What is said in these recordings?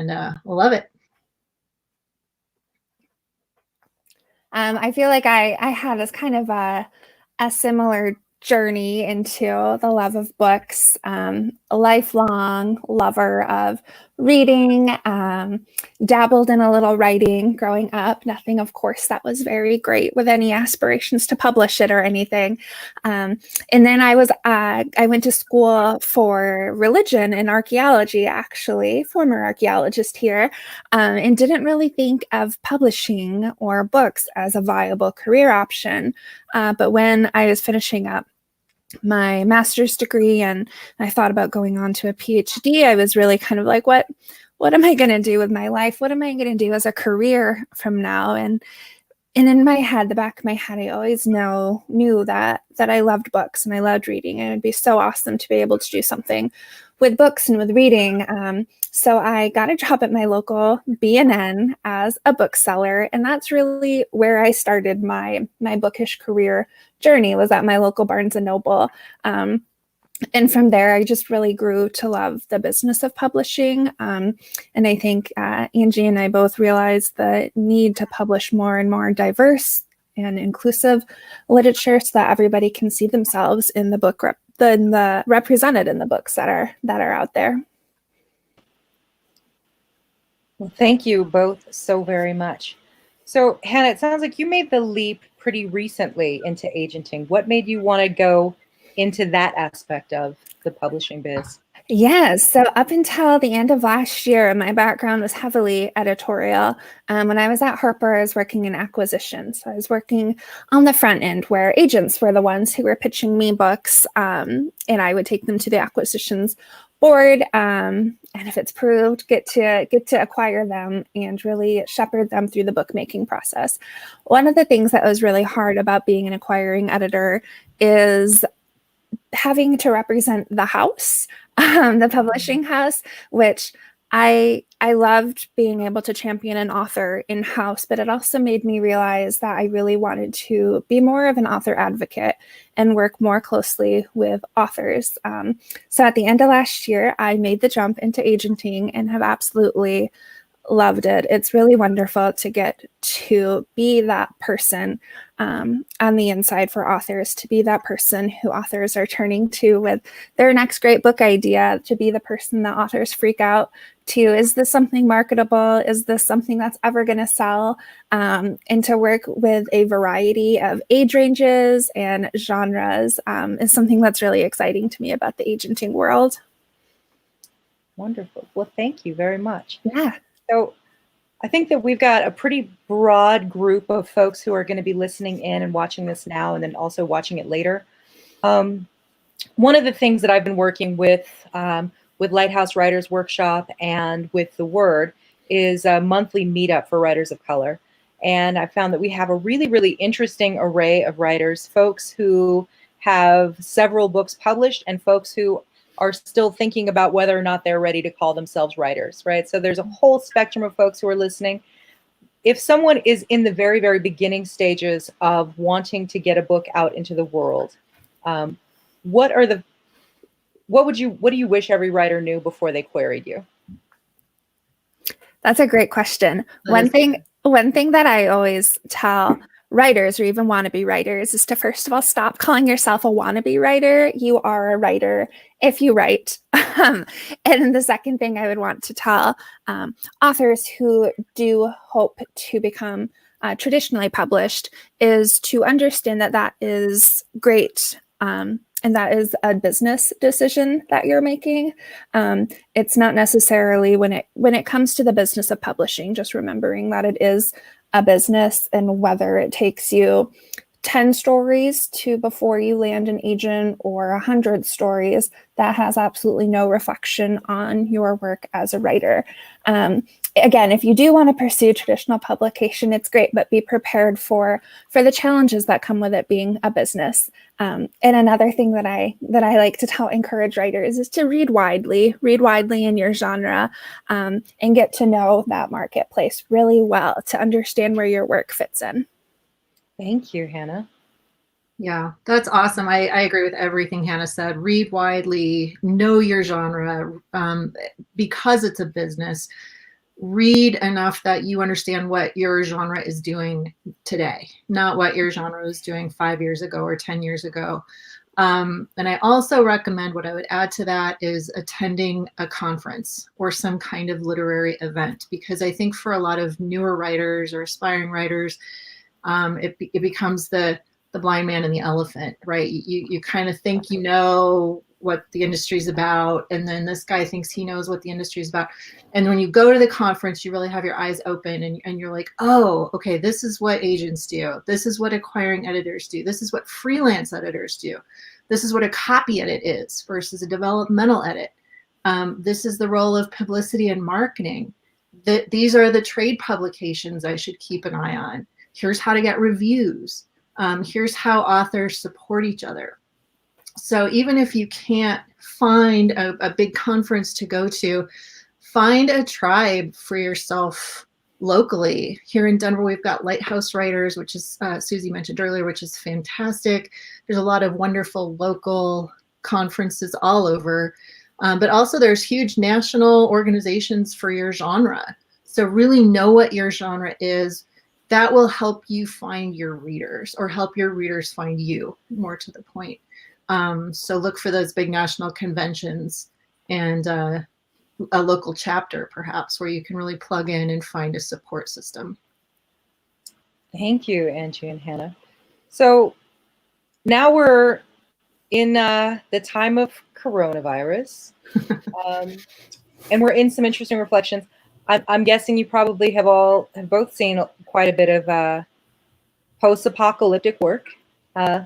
and love it. I feel like I had this kind of a similar journey into the love of books, a lifelong lover of reading, dabbled in a little writing growing up. Nothing, of course, that was very great with any aspirations to publish it or anything. And then I went to school for religion and archaeology, actually, former archaeologist here, and didn't really think of publishing or books as a viable career option. But when I was finishing up my master's degree and I thought about going on to a PhD, I was really kind of like, what am I going to do with my life? What am I going to do as a career from now? And in my head, the back of my head, I always knew that I loved books and I loved reading, and it'd be so awesome to be able to do something with books and with reading. So I got a job at my local B&N as a bookseller, and that's really where I started my bookish career journey, was at my local Barnes & Noble. And from there, I just really grew to love the business of publishing. And I think Angie and I both realized the need to publish more and more diverse and inclusive literature so that everybody can see themselves in the book, represented in the books that are out there. Well, thank you both so very much. So, Hannah, it sounds like you made the leap pretty recently into agenting. What made you want to go into that aspect of the publishing biz? Yes. So up until the end of last year, my background was heavily editorial. When I was at Harper, I was working in acquisitions. So I was working on the front end where agents were the ones who were pitching me books, and I would take them to the acquisitions board. And if it's proved, get to acquire them and really shepherd them through the bookmaking process. One of the things that was really hard about being an acquiring editor is having to represent the house, the publishing house, which I loved being able to champion an author in-house, but it also made me realize that I really wanted to be more of an author advocate and work more closely with authors. So at the end of last year, I made the jump into agenting and have absolutely loved it. It's really wonderful to get to be that person on the inside for authors, to be that person who authors are turning to with their next great book idea, to be the person that authors freak out to. Is this something marketable? Is this something that's ever going to sell? And to work with a variety of age ranges and genres is something that's really exciting to me about the agenting world. Wonderful. Well, thank you very much. Yeah. So I think that we've got a pretty broad group of folks who are going to be listening in and watching this now and then also watching it later. One of the things that I've been working with Lighthouse Writers Workshop and with The Word is a monthly meetup for writers of color. And I found that we have a really, really interesting array of writers, folks who have several books published and folks who are still thinking about whether or not they're ready to call themselves writers, right? So there's a whole spectrum of folks who are listening. If someone is in the very, very beginning stages of wanting to get a book out into the world, what do you wish every writer knew before they queried you? That's a great question. One thing that I always tell writers or even wannabe writers is to, first of all, stop calling yourself a wannabe writer. You are a writer if you write. And the second thing I would want to tell authors who do hope to become traditionally published is to understand that that is great. And that is a business decision that you're making. It's not necessarily when it comes to the business of publishing, just remembering that it is a business, and whether it takes you 10 stories to before you land an agent or 100 stories, that has absolutely no reflection on your work as a writer. Again, if you do want to pursue traditional publication, it's great, but be prepared for the challenges that come with it being a business. And another thing that I like to encourage writers is to read widely in your genre, and get to know that marketplace really well to understand where your work fits in. Thank you, Hannah. Yeah, that's awesome. I agree with everything Hannah said. Read widely, know your genre, because it's a business. read enough that you understand what your genre is doing today, not what your genre was doing 5 years ago or 10 years ago. And I also recommend, what I would add to that is attending a conference or some kind of literary event, because I think for a lot of newer writers or aspiring writers, it becomes the blind man and the elephant, right? You kind of think you know what the industry is about, and then this guy thinks he knows what the industry is about. And when you go to the conference, you really have your eyes open, and you're like, oh, okay, this is what agents do. This is what acquiring editors do. This is what freelance editors do. This is what a copy edit is versus a developmental edit. This is the role of publicity and marketing. These are the trade publications I should keep an eye on. Here's how to get reviews. Here's how authors support each other. So even if you can't find a big conference to go to, find a tribe for yourself locally. Here in Denver, we've got Lighthouse Writers, which is Susie mentioned earlier, which is fantastic. There's a lot of wonderful local conferences all over, but also there's huge national organizations for your genre. So really know what your genre is. That will help you find your readers, or help your readers find you, more to the point. So look for those big national conventions and a local chapter, perhaps, where you can really plug in and find a support system. Thank you, Angie and Hannah. So now we're in the time of coronavirus, and we're in some interesting reflections. I'm guessing you probably have both seen quite a bit of post-apocalyptic work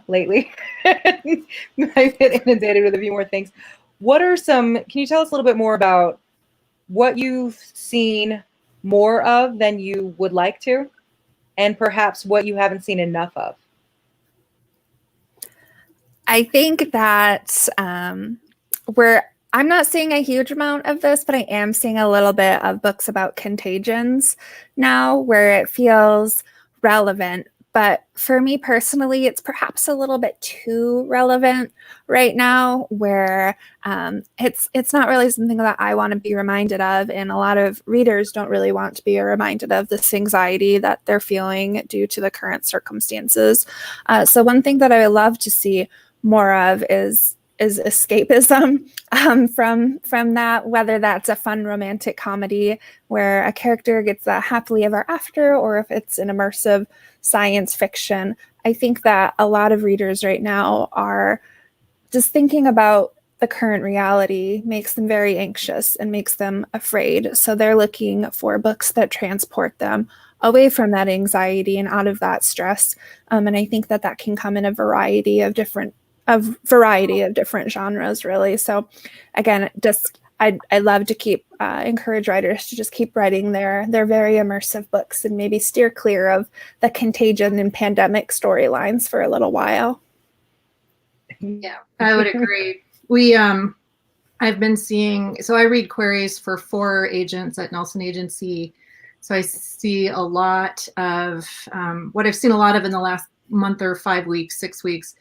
lately. I've been inundated with a few more things. Can you tell us a little bit more about what you've seen more of than you would like to, and perhaps what you haven't seen enough of? I think that I'm not seeing a huge amount of this, but I am seeing a little bit of books about contagions now, where it feels relevant. But for me personally, it's perhaps a little bit too relevant right now, where it's not really something that I want to be reminded of. And a lot of readers don't really want to be reminded of this anxiety that they're feeling due to the current circumstances. So one thing that I would love to see more of is escapism from that, whether that's a fun romantic comedy where a character gets a happily ever after, or if it's an immersive science fiction. I think that a lot of readers right now are just thinking about the current reality makes them very anxious and makes them afraid. So they're looking for books that transport them away from that anxiety and out of that stress. And I think that can come in a variety of different genres, really. So again, I love to encourage writers to just keep writing their very immersive books, and maybe steer clear of the contagion and pandemic storylines for a little while. Yeah, I would agree. I've been seeing, so I read queries for 4 agents at Nelson Agency. So I see a lot of, what I've seen a lot of in the last month or 5 weeks, 6 weeks,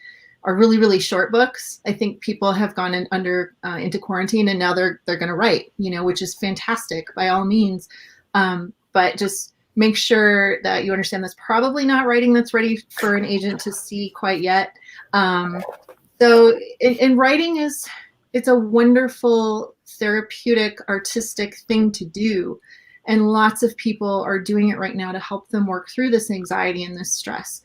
are really, really short books. I think people have gone into quarantine, and now they're going to write, which is fantastic by all means. But just make sure that you understand that's probably not writing that's ready for an agent to see quite yet. So in writing it's a wonderful therapeutic, artistic thing to do. And lots of people are doing it right now to help them work through this anxiety and this stress.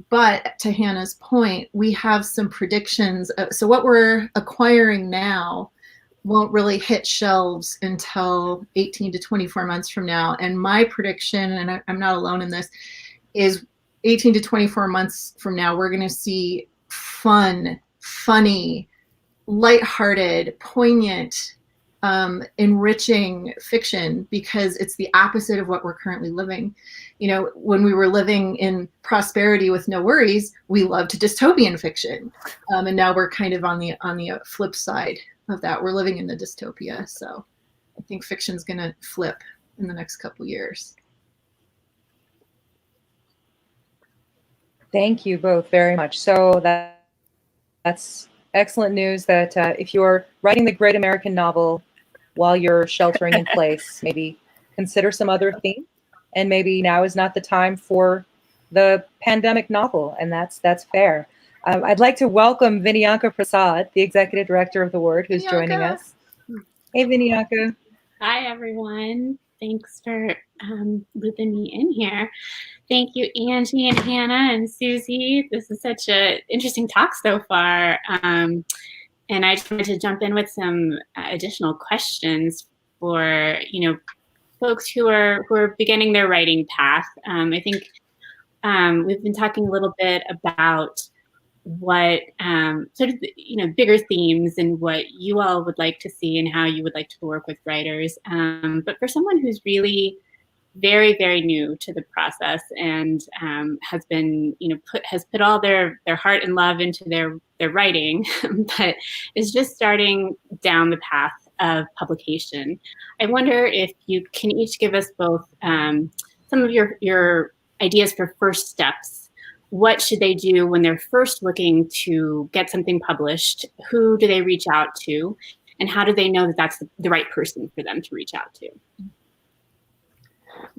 But to Hannah's point, we have some predictions. So what we're acquiring now won't really hit shelves until 18 to 24 months from now. And my prediction, and I'm not alone in this, is 18 to 24 months from now, we're going to see fun, funny, lighthearted, poignant, enriching fiction, because it's the opposite of what we're currently living. When we were living in prosperity with no worries, we loved dystopian fiction, and now we're kind of on the flip side of that. We're living in the dystopia. So I think fiction's going to flip in the next couple years. Thank you both very much. So that's excellent news that if you're writing the great American novel, while you're sheltering in place. Maybe consider some other themes, and maybe now is not the time for the pandemic novel, and that's fair. I'd like to welcome Vinyanka Prasad, the executive director of The Word, who's joining us. Hey, Vinyanka. Hi, everyone. Thanks for looping me in here. Thank you, Angie and Hannah and Susie. This is such an interesting talk so far. And I just wanted to jump in with some additional questions for, folks who are beginning their writing path. I think we've been talking a little bit about what sort of bigger themes and what you all would like to see and how you would like to work with writers. But for someone who's really very, very new to the process and has been has put all their heart and love into their writing, but is just starting down the path of publication, I wonder if you can each give us both some of your ideas for first steps. What should they do when they're first looking to get something published? Who do they reach out to? And how do they know that that's the right person for them to reach out to?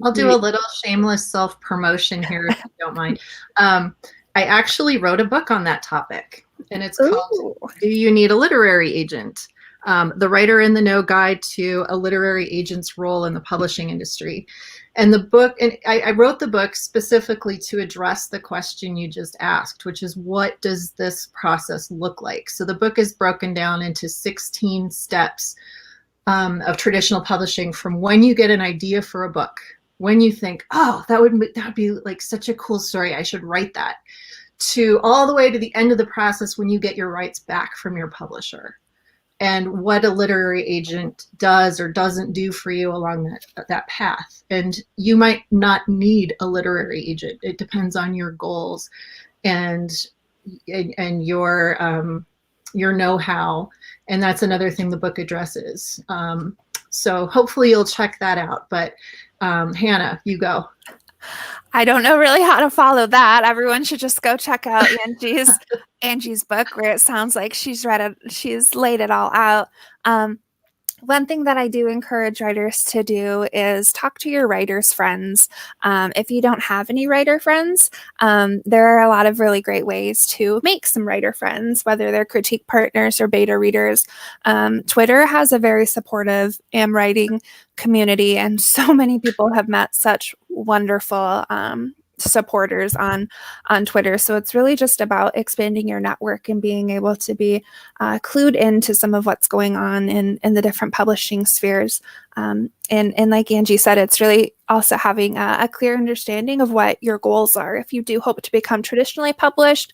I'll do a little shameless self-promotion here, if you don't mind. I actually wrote a book on that topic, and it's called Do You Need a Literary Agent? The Writer in the Know Guide to a Literary Agent's Role in the Publishing Industry. And the book, and I wrote the book specifically to address the question you just asked, which is, what does this process look like? So the book is broken down into 16 steps of traditional publishing, from when you get an idea for a book, when you think, oh, that would be like such a cool story, I should write that, to all the way to the end of the process when you get your rights back from your publisher, and what a literary agent does or doesn't do for you along that path. And you might not need a literary agent. It depends on your goals and your know-how. And that's another thing the book addresses. So hopefully you'll check that out. But Hannah, you go. I don't know really how to follow that. Everyone should just go check out Angie's book, where it sounds like she's laid it all out. One thing that I do encourage writers to do is talk to your writers' friends. If you don't have any writer friends, there are a lot of really great ways to make some writer friends, whether they're critique partners or beta readers. Twitter has a very supportive am writing community, and so many people have met such wonderful supporters on Twitter. So it's really just about expanding your network and being able to be clued into some of what's going on in the different publishing spheres. And like Angie said, it's really also having a clear understanding of what your goals are. If you do hope to become traditionally published,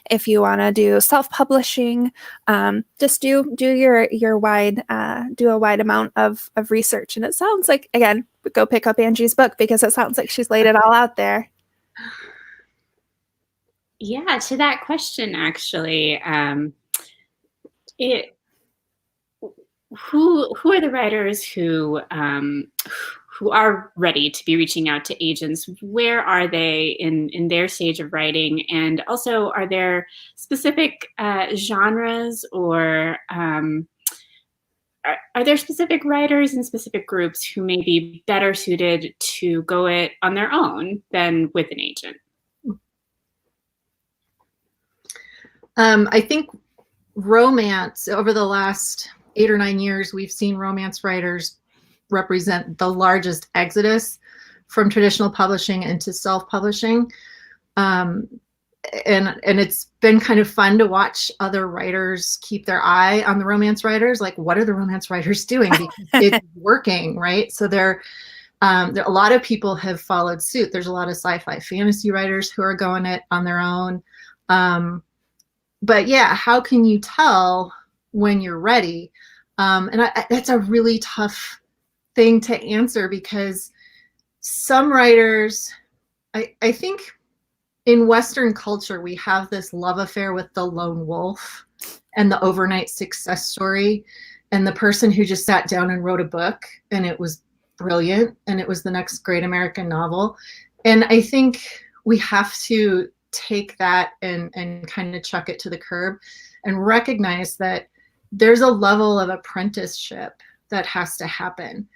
if you want to do self-publishing, just do a wide amount of research. And it sounds like, again, go pick up Angie's book, because it sounds like she's laid it all out there. Yeah, to that question, actually, who are the writers who are ready to be reaching out to agents? Where are they in their stage of writing? And also, are there specific genres, or are there specific writers and specific groups who may be better suited to go it on their own than with an agent? I think romance, over the last 8 or 9 years, we've seen romance writers represent the largest exodus from traditional publishing into self-publishing. And it's been kind of fun to watch other writers keep their eye on the romance writers. Like, what are the romance writers doing? Because it's working, right? So there a lot of people have followed suit. There's a lot of sci-fi fantasy writers who are going it on their own. But yeah, how can you tell when you're ready? That's a really tough thing to answer, because some writers, I think in Western culture, we have this love affair with the lone wolf and the overnight success story, and the person who just sat down and wrote a book and it was brilliant and it was the next great American novel. And I think we have to take that and kind of chuck it to the curb and recognize that there's a level of apprenticeship that has to happen.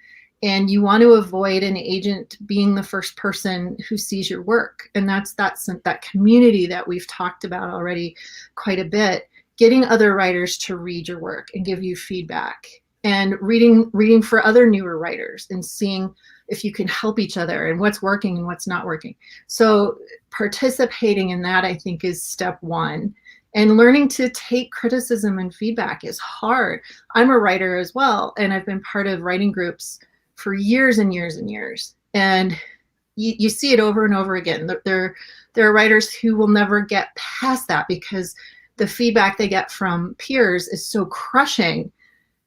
And you want to avoid an agent being the first person who sees your work. And that's that community that we've talked about already quite a bit, getting other writers to read your work and give you feedback, and reading for other newer writers and seeing if you can help each other and what's working and what's not working. So participating in that, I think, is step one. And learning to take criticism and feedback is hard. I'm a writer as well, and I've been part of writing groups for years and years and years. And you see it over and over again. There are writers who will never get past that because the feedback they get from peers is so crushing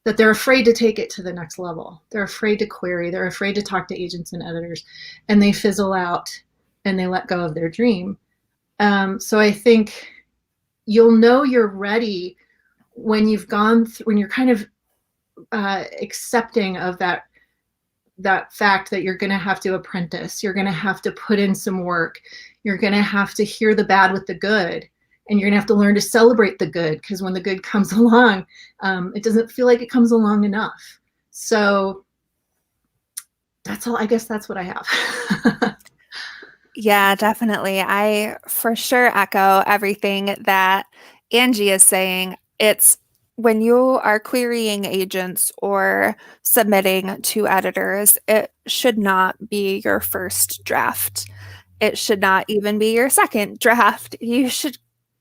that they're afraid to take it to the next level. They're afraid to query. They're afraid to talk to agents and editors, and they fizzle out and they let go of their dream. So I think you'll know you're ready when you've gone through, when you're kind of accepting of that fact that you're going to have to apprentice, you're going to have to put in some work, you're going to have to hear the bad with the good, and you're going to have to learn to celebrate the good, because when the good comes along, it doesn't feel like it comes along enough. So that's all. I guess that's what I have. Yeah, definitely. I for sure echo everything that Angie is saying. It's when you are querying agents or submitting to editors, it should not be your first draft. It should not even be your second draft. You should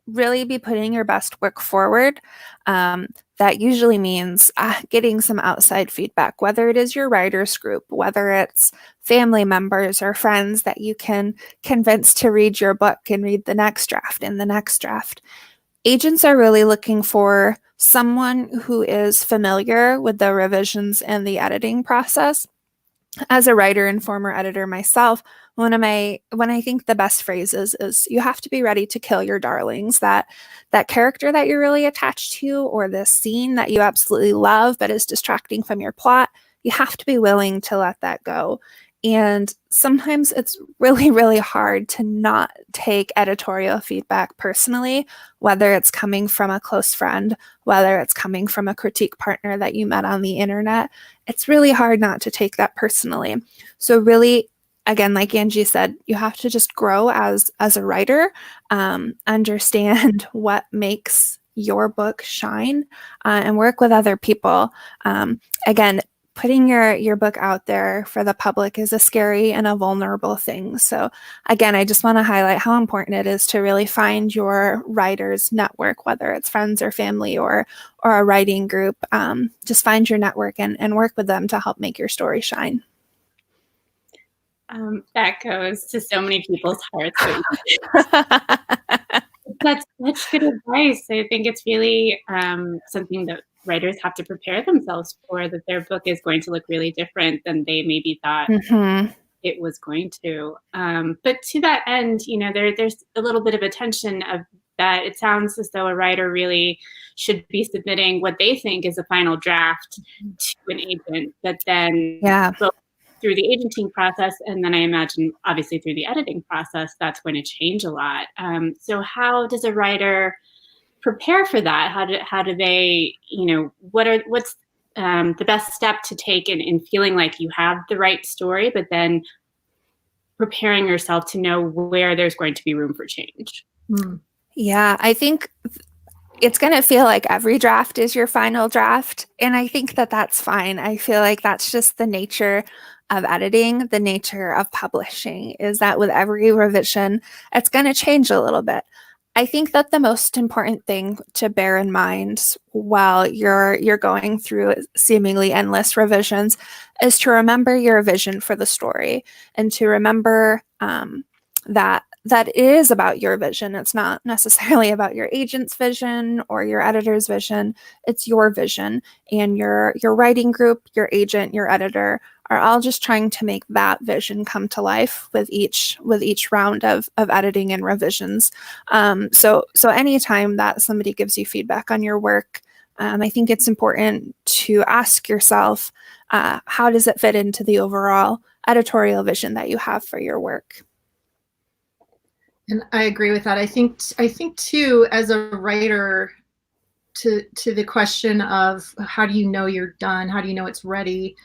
really be putting your best work forward. That usually means getting some outside feedback, whether it is your writers group, whether it's family members or friends that you can convince to read your book and read the next draft and the next draft. Agents are really looking for someone who is familiar with the revisions and the editing process. As a writer and former editor myself, when I think the best phrases is you have to be ready to kill your darlings, that character that you're really attached to, or this scene that you absolutely love but is distracting from your plot. You have to be willing to let that go. And sometimes it's really, really hard to not take editorial feedback personally, whether it's coming from a close friend, whether it's coming from a critique partner that you met on the internet. It's really hard not to take that personally. So really, again, like Angie said, you have to just grow as a writer, understand what makes your book shine, and work with other people. Again, putting your book out there for the public is a scary and a vulnerable thing. So again, I just want to highlight how important it is to really find your writer's network, whether it's friends or family or a writing group. Just find your network and work with them to help make your story shine. That goes to so many people's hearts. That's such good advice. I think it's really something that writers have to prepare themselves for, that their book is going to look really different than they maybe thought it was going to. But to that end, there's a little bit of a tension of that. It sounds as though a writer really should be submitting what they think is a final draft to an agent, but then both through the agenting process, and then I imagine obviously through the editing process, that's going to change a lot. So how does a writer prepare for that? How do they, what's the best step to take in feeling like you have the right story, but then preparing yourself to know where there's going to be room for change? Yeah, I think it's going to feel like every draft is your final draft. And I think that that's fine. I feel like that's just the nature of editing, the nature of publishing, is that with every revision, it's going to change a little bit. I think that the most important thing to bear in mind while you're going through seemingly endless revisions is to remember your vision for the story, and to remember that it is about your vision. It's not necessarily about your agent's vision or your editor's vision. It's your vision, and your writing group, your agent, your editor are all just trying to make that vision come to life with each round of editing and revisions. So anytime that somebody gives you feedback on your work, I think it's important to ask yourself, how does it fit into the overall editorial vision that you have for your work? And I agree with that. I think too, as a writer, to the question of how do you know you're done? How do you know it's ready?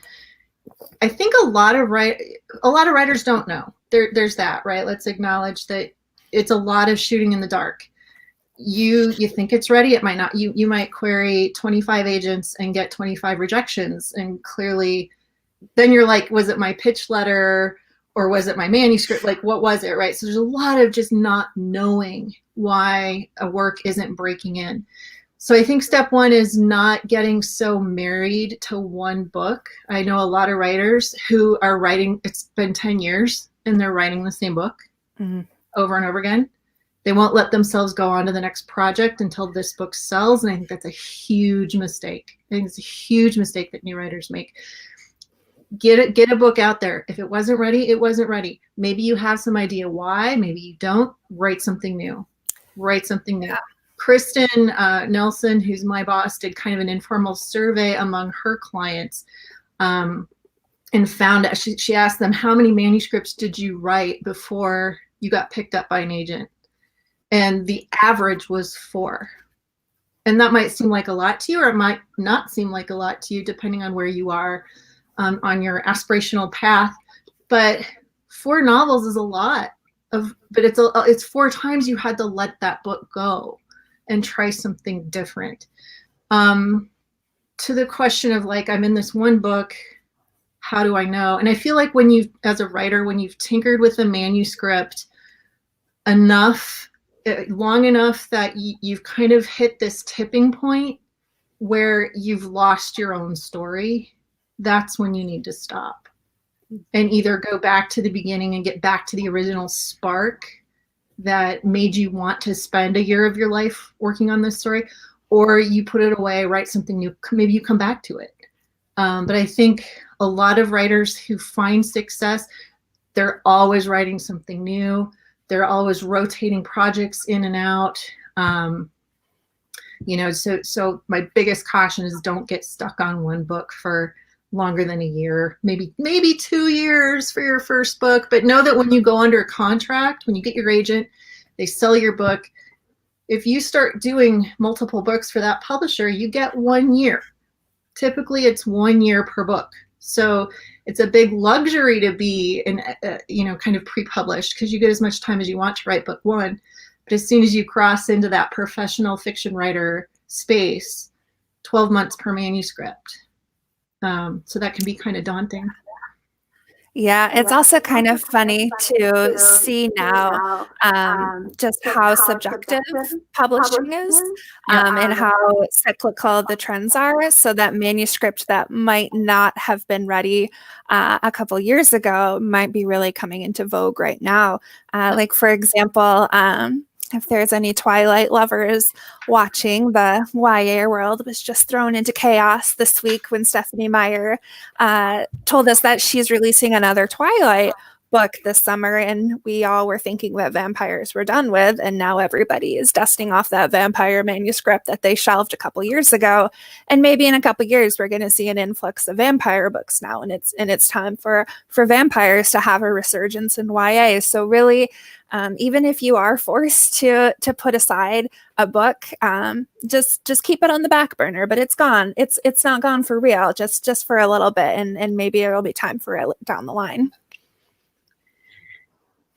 I think a lot of writers don't know. There's that, right? Let's acknowledge that it's a lot of shooting in the dark. You think it's ready, it might not. You might query 25 agents and get 25 rejections, and clearly then you're like, was it my pitch letter or was it my manuscript? Like, what was it, right? So there's a lot of just not knowing why a work isn't breaking in. So I think step one is not getting so married to one book. I know a lot of writers who are writing, it's been 10 years and they're writing the same book over and over again. They won't let themselves go on to the next project until this book sells. And I think that's a huge mistake. I think it's a huge mistake that new writers make. Get a book out there. If it wasn't ready, it wasn't ready. Maybe you have some idea why, maybe you don't. Write something new. Write something new. Kristen Nelson, who's my boss, did kind of an informal survey among her clients and found out, she asked them, how many manuscripts did you write before you got picked up by an agent? And the average was 4. And that might seem like a lot to you, or it might not seem like a lot to you, depending on where you are on your aspirational path. But 4 novels is a lot but it's 4 times you had to let that book go and try something different. To the question of like, I'm in this one book, how do I know? And I feel like as a writer, when you've tinkered with a manuscript long enough that you've kind of hit this tipping point where you've lost your own story, that's when you need to stop and either go back to the beginning and get back to the original spark that made you want to spend a year of your life working on this story, or you put it away, write something new, maybe you come back to it. But I think a lot of writers who find success, they're always writing something new. They're always rotating projects in and out. So my biggest caution is don't get stuck on one book for longer than a year, maybe 2 years for your first book. But know that when you go under a contract, when you get your agent, they sell your book. If you start doing multiple books for that publisher, you get 1 year. Typically, it's 1 year per book. So it's a big luxury to be kind of pre-published because you get as much time as you want to write book 1. But as soon as you cross into that professional fiction writer space, 12 months per manuscript. So that can be kind of daunting. Yeah, it's also kind of funny to see now just how subjective publishing is and how cyclical the trends are. So that manuscript that might not have been ready a couple years ago might be really coming into vogue right now. Like, for example, if there's any Twilight lovers watching, the YA world was just thrown into chaos this week when Stephanie Meyer told us that she's releasing another Twilight book this summer, and we all were thinking that vampires were done with, and now everybody is dusting off that vampire manuscript that they shelved a couple years ago. And maybe in a couple years we're going to see an influx of vampire books now, and it's time for vampires to have a resurgence in YA. So really, even if you are forced to put aside a book, just keep it on the back burner. But it's gone. It's not gone for real. Just for a little bit, and maybe it'll be time for it down the line.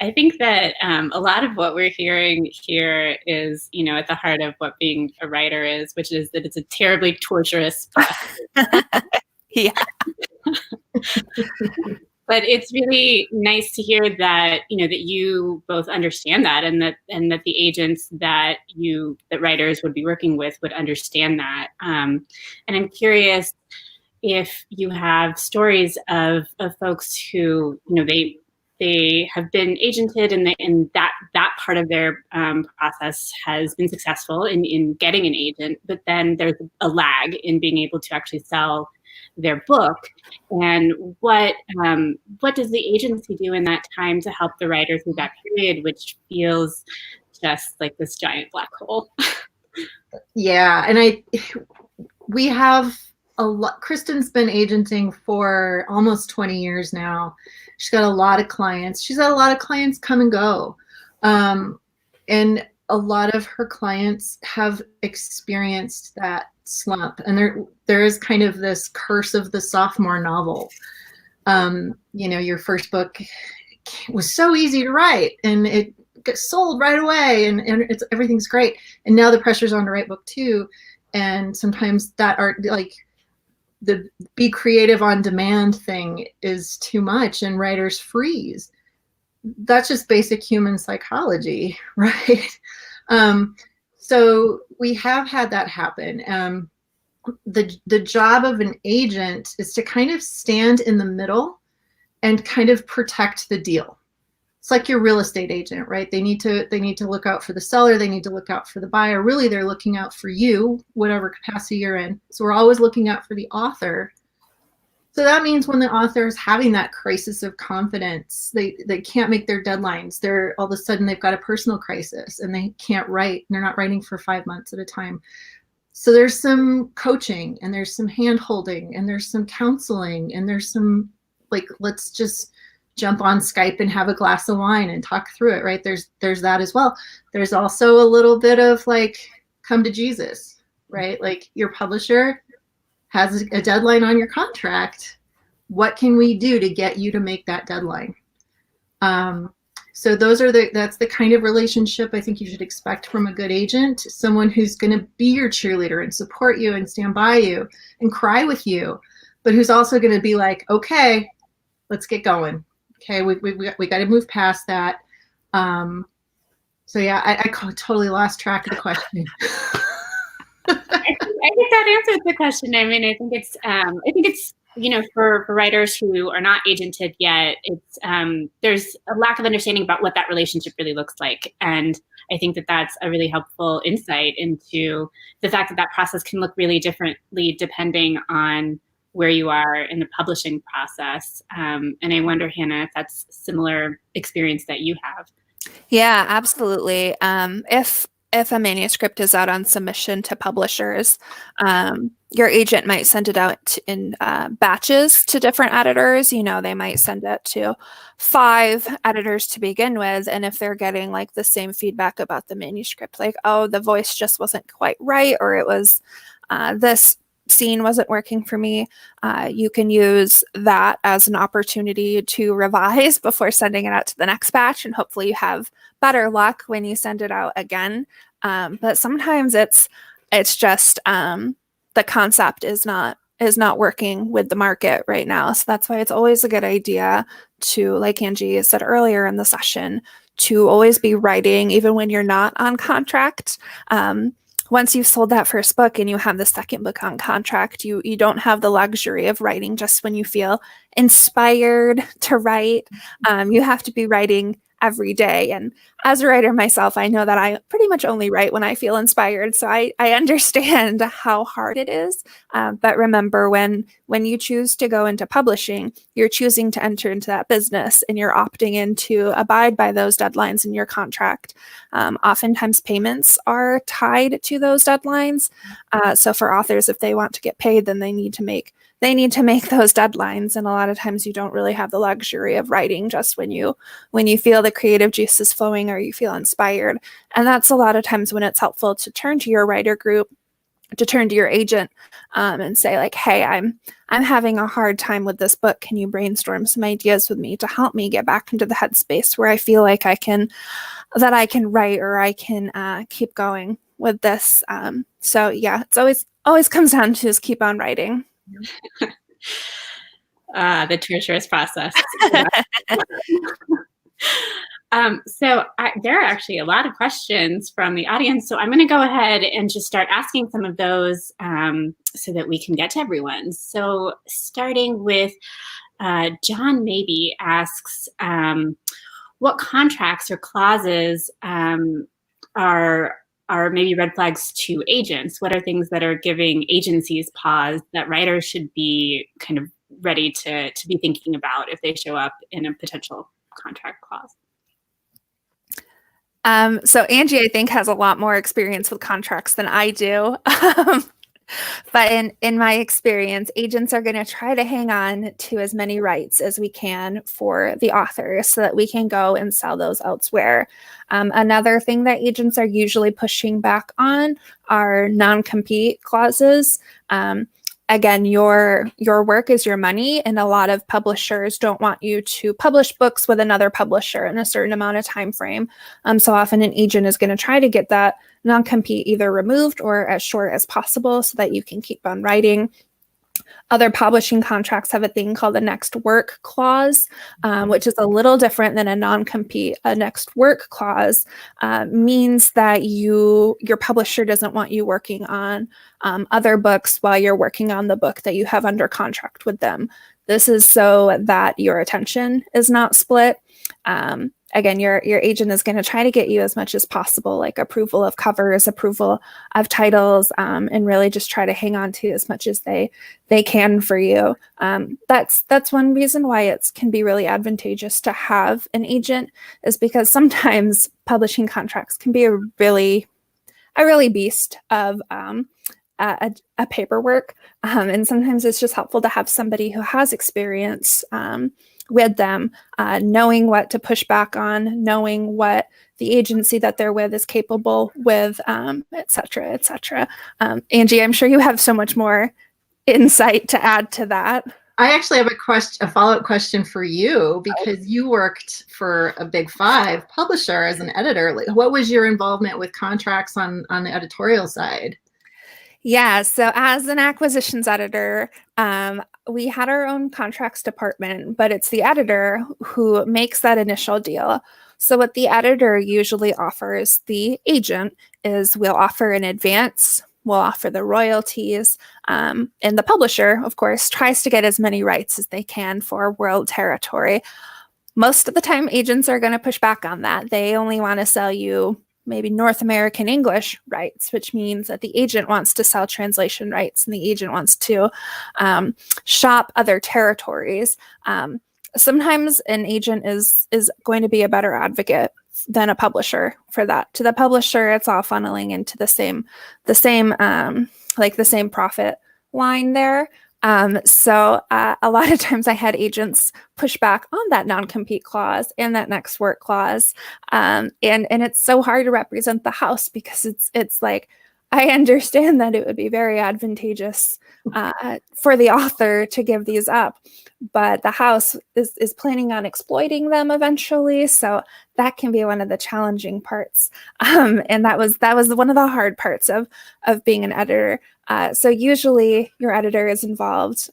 I think that a lot of what we're hearing here is, at the heart of what being a writer is, which is that it's a terribly torturous process. Yeah. But it's really nice to hear that, that you both understand that, and that the agents that writers would be working with would understand that. And I'm curious if you have stories of folks who, they have been agented and that part of their process has been successful in getting an agent, but then there's a lag in being able to actually sell their book. And what does the agency do in that time to help the writer through that period, which feels just like this giant black hole? Yeah, and we have a lot. Kristen's been agenting for almost 20 years now. She's got a lot of clients. She's had a lot of clients come and go. And a lot of her clients have experienced that slump, and there is kind of this curse of the sophomore novel. Your first book was so easy to write, and it gets sold right away, and everything's great, and now the pressure's on to write book 2, and sometimes that art, like the be creative on demand thing, is too much, and writers freeze. That's just basic human psychology, right? So we have had that happen. The job of an agent is to kind of stand in the middle and kind of protect the deal. It's like your real estate agent, right? They need to look out for the seller. They need to look out for the buyer. Really, they're looking out for you, whatever capacity you're in. So we're always looking out for the author. So that means when the author is having that crisis of confidence, they can't make their deadlines. They're all of a sudden they've got a personal crisis and they can't write. They're not writing for 5 months at a time. So there's some coaching, and there's some hand holding, and there's some counseling, and there's some, like, let's just jump on Skype and have a glass of wine and talk through it, right? There's that as well. There's also a little bit of like, come to Jesus, right? Like, your publisher has a deadline on your contract. What can we do to get you to make that deadline? So that's the kind of relationship I think you should expect from a good agent, someone who's going to be your cheerleader and support you and stand by you and cry with you, but who's also going to be like, okay, let's get going. Okay, we got to move past that. So yeah, I totally lost track of the question. I think that answers the question. I mean, I think it's for writers who are not agented yet, it's there's a lack of understanding about what that relationship really looks like, and I think that that's a really helpful insight into the fact that that process can look really differently depending on where you are in the publishing process. And I wonder, Hannah, if that's a similar experience that you have. Yeah, absolutely. If a manuscript is out on submission to publishers, your agent might send it out in batches to different editors. They might send it to 5 editors to begin with. And if they're getting like the same feedback about the manuscript, like, oh, the voice just wasn't quite right, or it was this scene wasn't working for me, you can use that as an opportunity to revise before sending it out to the next batch, and hopefully you have better luck when you send it out again. But sometimes it's just the concept is not working with the market right now. So that's why it's always a good idea to, like Angie said earlier in the session, to always be writing even when you're not on contract. Once you've sold that first book and you have the second book on contract, you don't have the luxury of writing just when you feel inspired to write. You have to be writing every day. And as a writer myself, I know that I pretty much only write when I feel inspired. So I understand how hard it is. But remember, when you choose to go into publishing, you're choosing to enter into that business, and you're opting in to abide by those deadlines in your contract. Oftentimes payments are tied to those deadlines. So for authors, if they want to get paid, then they need to make those deadlines. And a lot of times you don't really have the luxury of writing just when you feel the creative juice is flowing or you feel inspired. And that's a lot of times when it's helpful to turn to your writer group, to turn to your agent, and say like, hey, I'm having a hard time with this book. Can you brainstorm some ideas with me to help me get back into the headspace where I feel like I can write, or I can keep going with this. So yeah, it's always comes down to just keep on writing. The torturous process. So there are actually a lot of questions from the audience, so I'm going to go ahead and just start asking some of those so that we can get to everyone. So starting with John maybe asks, what contracts or clauses are maybe red flags to agents? What are things that are giving agencies pause that writers should be kind of ready to be thinking about if they show up in a potential contract clause? So Angie, I think, has a lot more experience with contracts than I do. But in my experience, agents are going to try to hang on to as many rights as we can for the author so that we can go and sell those elsewhere. Another thing that agents are usually pushing back on are non-compete clauses. Again, your work is your money, and a lot of publishers don't want you to publish books with another publisher in a certain amount of time frame. So often an agent is going to try to get that non-compete either removed or as short as possible so that you can keep on writing. Other publishing contracts have a thing called a next work clause, which is a little different than a non-compete. A next work clause means that your publisher doesn't want you working on other books while you're working on the book that you have under contract with them. This is so that your attention is not split. Again, your agent is going to try to get you as much as possible, like approval of covers, approval of titles, and really just try to hang on to as much as they can for you. That's one reason why it can be really advantageous to have an agent, is because sometimes publishing contracts can be a really beast of a paperwork, and sometimes it's just helpful to have somebody who has experience with them, knowing what to push back on, knowing what the agency that they're with is capable with, et cetera, et cetera. Angie, I'm sure you have so much more insight to add to that. I actually have a follow-up question for you, because you worked for a Big Five publisher as an editor. What was your involvement with contracts on the editorial side? Yeah, so as an acquisitions editor, we had our own contracts department, but it's the editor who makes that initial deal. So what the editor usually offers the agent is we'll offer an advance, we'll offer the royalties, and the publisher, of course, tries to get as many rights as they can for world territory. Most of the time, agents are going to push back on that. They only want to sell you maybe North American English rights, which means that the agent wants to sell translation rights and the agent wants to shop other territories. Sometimes an agent is going to be a better advocate than a publisher for that. To the publisher, it's all funneling into the same profit line there. So a lot of times I had agents push back on that non-compete clause and that next work clause. And it's so hard to represent the house, because it's like, I understand that it would be very advantageous for the author to give these up, but the house is planning on exploiting them eventually. So that can be one of the challenging parts. And that was one of the hard parts of being an editor. So usually your editor is involved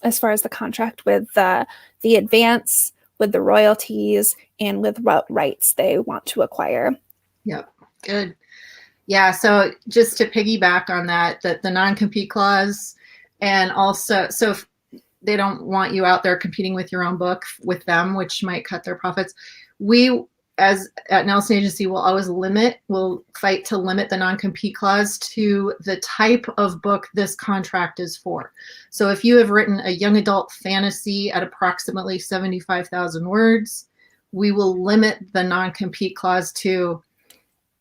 as far as the contract with the advance, with the royalties, and with what rights they want to acquire. Yep, good. Yeah, so just to piggyback on that, the non-compete clause, and also, so if they don't want you out there competing with your own book with them, which might cut their profits, we, as at Nelson Agency, will fight to limit the non-compete clause to the type of book this contract is for. So if you have written a young adult fantasy at approximately 75,000 words, we will limit the non-compete clause to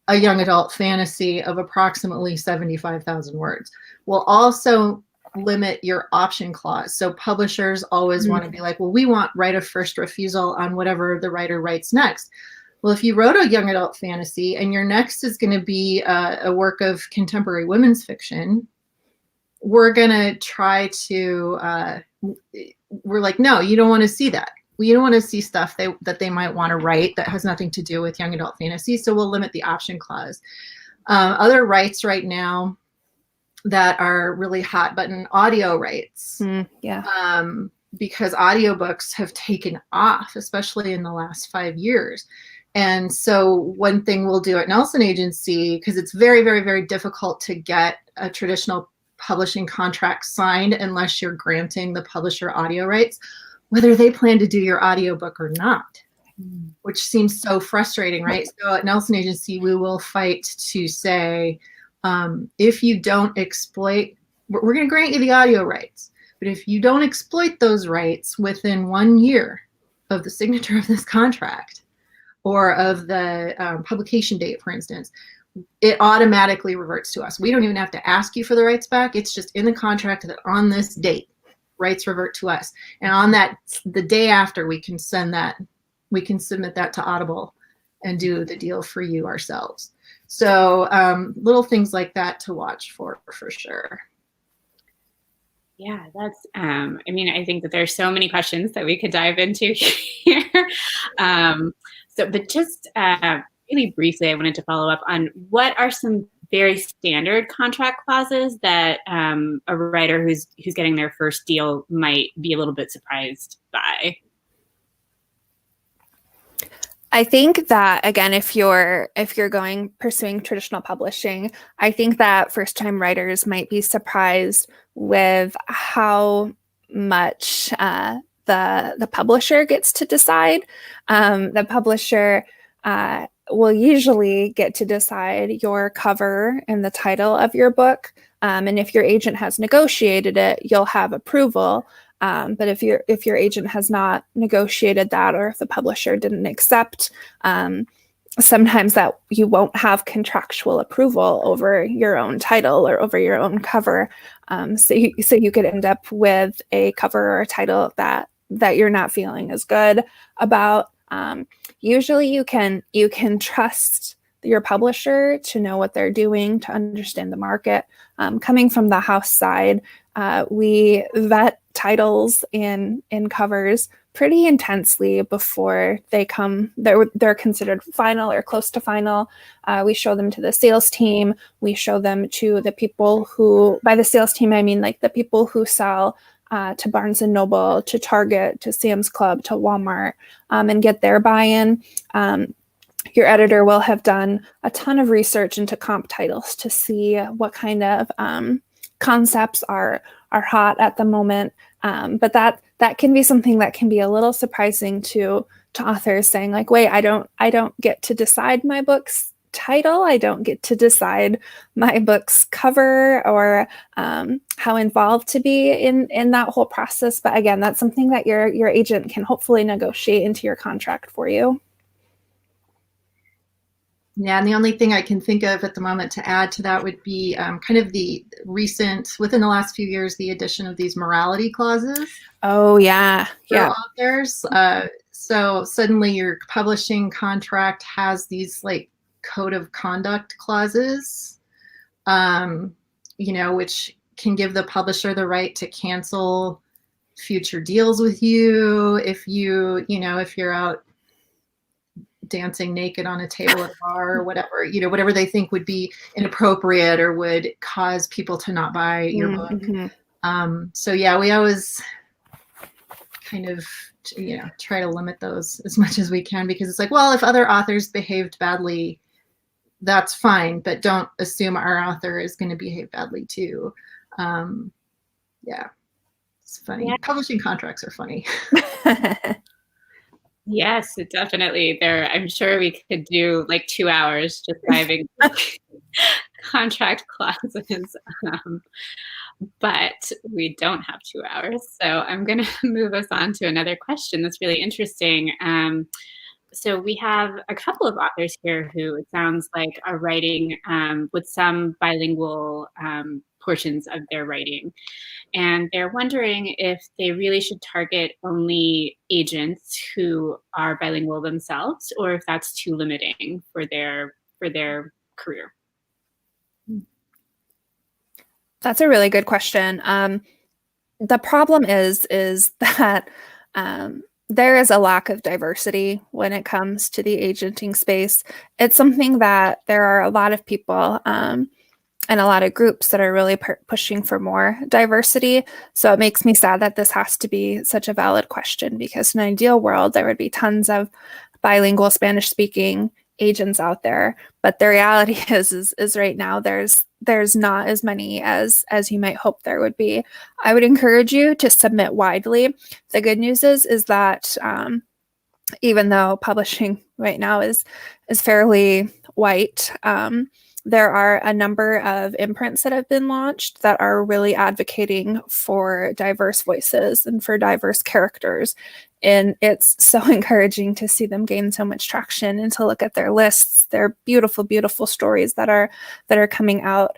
a young adult fantasy of approximately 75,000 words. We'll also limit your option clause. So publishers always want to be like, well, we want right of first refusal on whatever the writer writes next. Well, if you wrote a young adult fantasy and your next is going to be a work of contemporary women's fiction, we're going to try to, we're like, no, you don't want to see that. You don't want to see stuff that they might want to write that has nothing to do with young adult fantasy. So we'll limit the option clause. Other rights right now that are really hot button, audio rights. Because audiobooks have taken off, especially in the last 5 years. And so one thing we'll do at Nelson Agency, because it's very, very, very difficult to get a traditional publishing contract signed unless you're granting the publisher audio rights, whether they plan to do your audiobook or not, which seems so frustrating, right? So at Nelson Agency, we will fight to say, if you don't exploit, we're going to grant you the audio rights, but if you don't exploit those rights within 1 year of the signature of this contract or of the publication date, for instance, it automatically reverts to us. We don't even have to ask you for the rights back. It's just in the contract that on this date, rights revert to us. And on that, the day after, we can submit that to Audible and do the deal for you ourselves. So little things like that to watch for sure. Yeah, that's, I mean, I think that there's so many questions that we could dive into here. But just really briefly, I wanted to follow up on what are some very standard contract clauses that a writer who's getting their first deal might be a little bit surprised by? I think that, again, if you're pursuing traditional publishing, I think that first-time writers might be surprised with how much the publisher gets to decide. The publisher will usually get to decide your cover and the title of your book. And if your agent has negotiated it, you'll have approval. But if your agent has not negotiated that, or if the publisher didn't accept, sometimes that you won't have contractual approval over your own title or over your own cover. So you could end up with a cover or a title that you're not feeling as good about. Usually you can trust your publisher to know what they're doing, to understand the market. Coming from the house side, we vet titles and covers pretty intensely before they're considered final or close to final. We show them to the sales team. We show them to the people who, by the sales team, I mean like the people who sell to Barnes & Noble, to Target, to Sam's Club, to Walmart, and get their buy-in. Your editor will have done a ton of research into comp titles to see what kind of concepts are hot at the moment. But that can be something that can be a little surprising to authors, saying like, wait, I don't get to decide my book's title. I don't get to decide my book's cover, or how involved to be in that whole process. But again, that's something that your agent can hopefully negotiate into your contract for you. Yeah, and the only thing I can think of at the moment to add to that would be kind of the recent, within the last few years, the addition of these morality clauses. Oh, yeah. For authors. So suddenly your publishing contract has these like code of conduct clauses, which can give the publisher the right to cancel future deals with you if you're out dancing naked on a table at a bar or whatever they think would be inappropriate or would cause people to not buy your book. So yeah, we always kind of try to limit those as much as we can, because it's like, well, if other authors behaved badly, that's fine, but don't assume our author is going to behave badly too. Yeah, it's funny. Yeah. Publishing contracts are funny. Yes, definitely. I'm sure we could do like 2 hours just diving contract clauses, but we don't have 2 hours. So I'm going to move us on to another question that's really interesting. So we have a couple of authors here who it sounds like are writing with some bilingual portions of their writing. And they're wondering if they really should target only agents who are bilingual themselves, or if that's too limiting for their career. That's a really good question. The problem is that there is a lack of diversity when it comes to the agenting space. It's something that there are a lot of people and a lot of groups that are really pushing for more diversity. So it makes me sad that this has to be such a valid question, because in an ideal world, there would be tons of bilingual Spanish-speaking agents out there. But the reality is right now there's not as many as you might hope there would be. I would encourage you to submit widely. The good news is that even though publishing right now is fairly white, there are a number of imprints that have been launched that are really advocating for diverse voices and for diverse characters And it's so encouraging to see them gain so much traction and to look at their lists, their beautiful, beautiful stories that are coming out.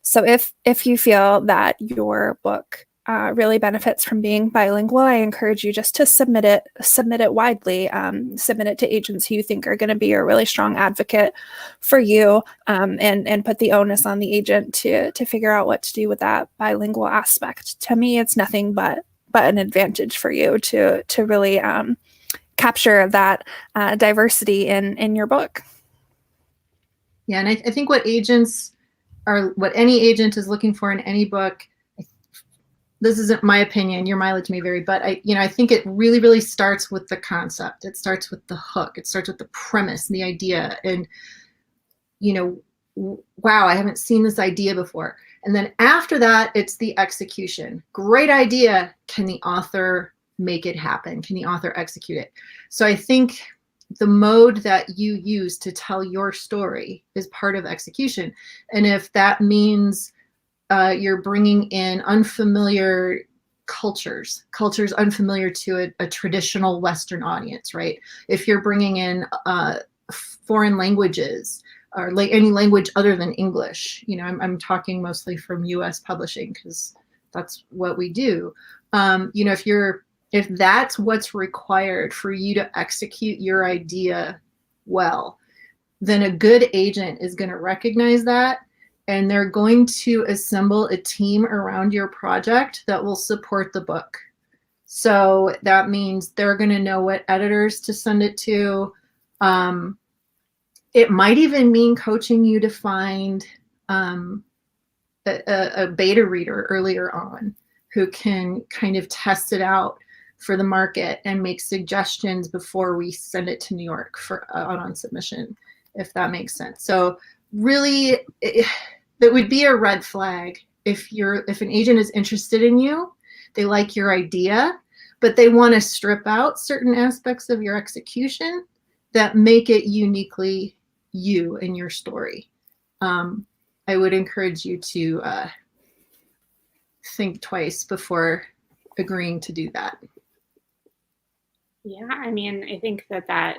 So if you feel that your book really benefits from being bilingual, I encourage you just to submit it widely, submit it to agents who you think are going to be a really strong advocate for you, and put the onus on the agent to figure out what to do with that bilingual aspect. To me, it's nothing but an advantage for you to really capture that diversity in your book. Yeah, and I think what any agent is looking for in any book, this isn't my opinion, your mileage may vary, but I think it really, really starts with the concept. It starts with the hook. It starts with the premise and the idea. And, wow, I haven't seen this idea before. And then after that, it's the execution. Great idea. Can the author make it happen? Can the author execute it? So I think the mode that you use to tell your story is part of execution. And if that means you're bringing in unfamiliar cultures unfamiliar to a traditional Western audience, right? If you're bringing in foreign languages or any language other than English, I'm talking mostly from U.S. publishing because that's what we do. If that's what's required for you to execute your idea well, then a good agent is going to recognize that. And they're going to assemble a team around your project that will support the book. So that means they're going to know what editors to send it to. It might even mean coaching you to find a beta reader earlier on who can kind of test it out for the market and make suggestions before we send it to New York for on submission, if that makes sense. So really, that would be a red flag if an agent is interested in you, they like your idea, but they want to strip out certain aspects of your execution that make it uniquely you and your story. I would encourage you to think twice before agreeing to do that. Yeah, I mean, I think that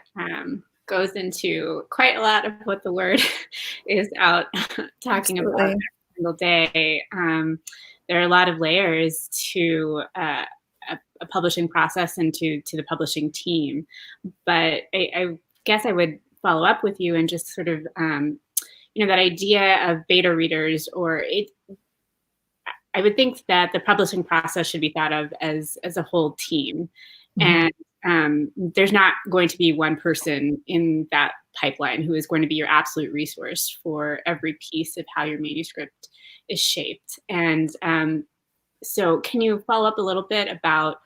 goes into quite a lot of what the word is out talking Absolutely. about every single day. There are a lot of layers to a publishing process and to the publishing team. But I guess I would follow up with you and just sort of, that idea of beta readers, I would think that the publishing process should be thought of as a whole team. Mm-hmm. And there's not going to be one person in that pipeline who is going to be your absolute resource for every piece of how your manuscript is shaped. And so can you follow up a little bit about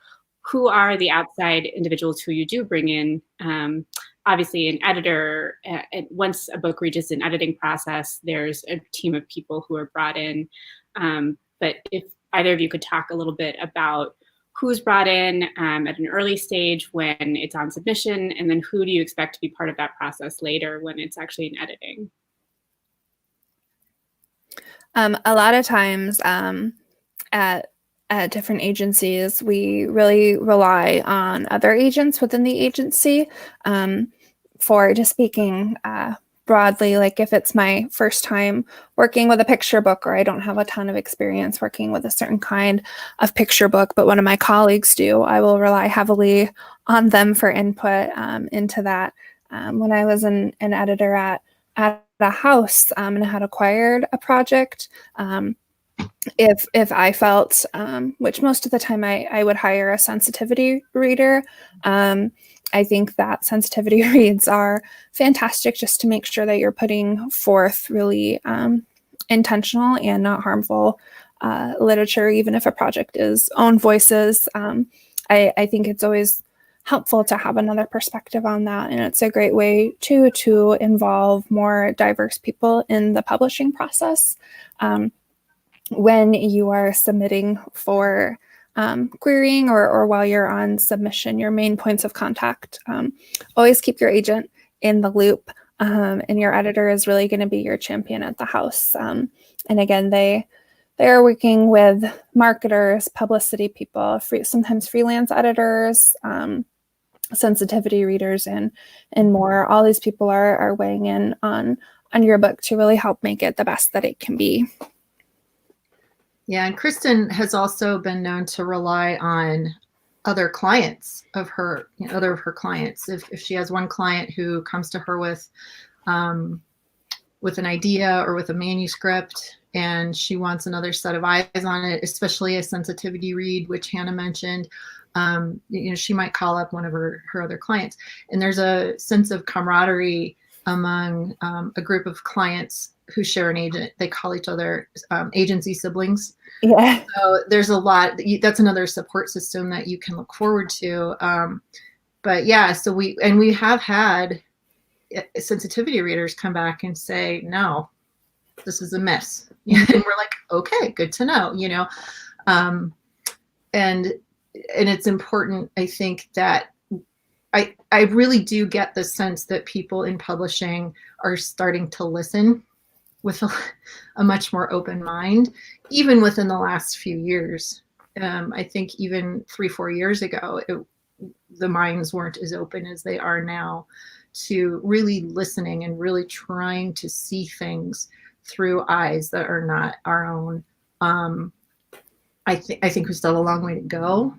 who are the outside individuals who you do bring in? Obviously, an editor, once a book reaches an editing process, there's a team of people who are brought in. But if either of you could talk a little bit about who's brought in at an early stage when it's on submission, and then who do you expect to be part of that process later when it's actually in editing? A lot of times at different agencies, we really rely on other agents within the agency for just speaking broadly. Like if it's my first time working with a picture book, or I don't have a ton of experience working with a certain kind of picture book, but one of my colleagues do, I will rely heavily on them for input into that. When I was an editor at a house and I had acquired a project, if I felt, which most of the time I would hire a sensitivity reader, I think that sensitivity reads are fantastic just to make sure that you're putting forth really intentional and not harmful literature, even if a project is own voices. I think it's always helpful to have another perspective on that. And it's a great way to involve more diverse people in the publishing process. When you are submitting for querying or while you're on submission, your main points of contact, always keep your agent in the loop, and your editor is really going to be your champion at the house. And again, they they're working with marketers, publicity people, sometimes freelance editors, sensitivity readers, and more. All these people are weighing in on your book to really help make it the best that it can be. Yeah, and Kristen has also been known to rely on other clients of her, other of her clients. If she has one client who comes to her with an idea or with a manuscript, and she wants another set of eyes on it, especially a sensitivity read, which Hannah mentioned, she might call up one of her other clients. And there's a sense of camaraderie among a group of clients who share an agent. They call each other agency siblings. Yeah. So there's a lot. That's another support system that you can look forward to. But yeah, so we have had sensitivity readers come back and say, no, this is a miss. And we're like, okay, good to know, and it's important, I think, that I really do get the sense that people in publishing are starting to listen with a much more open mind, even within the last few years. I think even 3-4 years ago, the minds weren't as open as they are now to really listening and really trying to see things through eyes that are not our own. I think we still have a long way to go,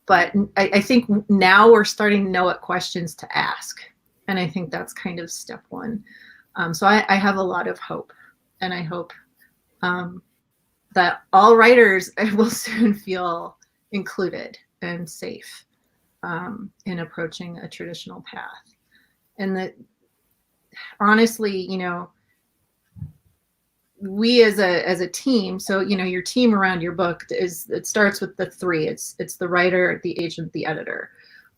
but I think now we're starting to know what questions to ask. And I think that's kind of step one. So I have a lot of hope, and I hope that all writers will soon feel included and safe in approaching a traditional path. And that, honestly, we as a team, so your team around your book it starts with the three. It's the writer, the agent, the editor,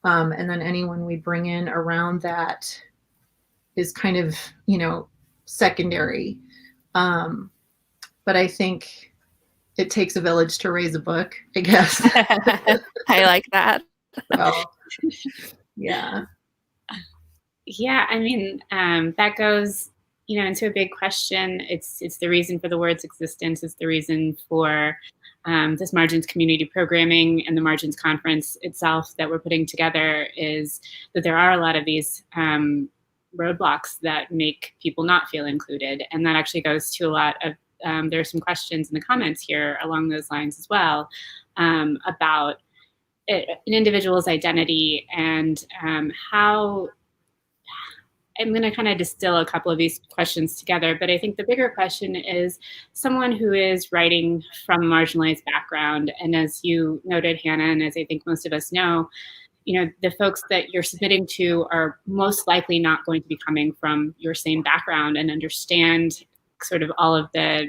and then anyone we bring in around that is kind of secondary. But I think it takes a village to raise a book, I guess. I like that. So, yeah. Yeah, I mean, that goes, into a big question. It's the reason for the word's existence. It's the reason for this Margins community programming and the Margins conference itself that we're putting together, is that there are a lot of these roadblocks that make people not feel included. And that actually goes to a lot of, there are some questions in the comments here along those lines as well, about an individual's identity and how. I'm going to kind of distill a couple of these questions together, but I think the bigger question is someone who is writing from a marginalized background. And as you noted, Hannah, and as I think most of us know, the folks that you're submitting to are most likely not going to be coming from your same background and understand sort of all of the,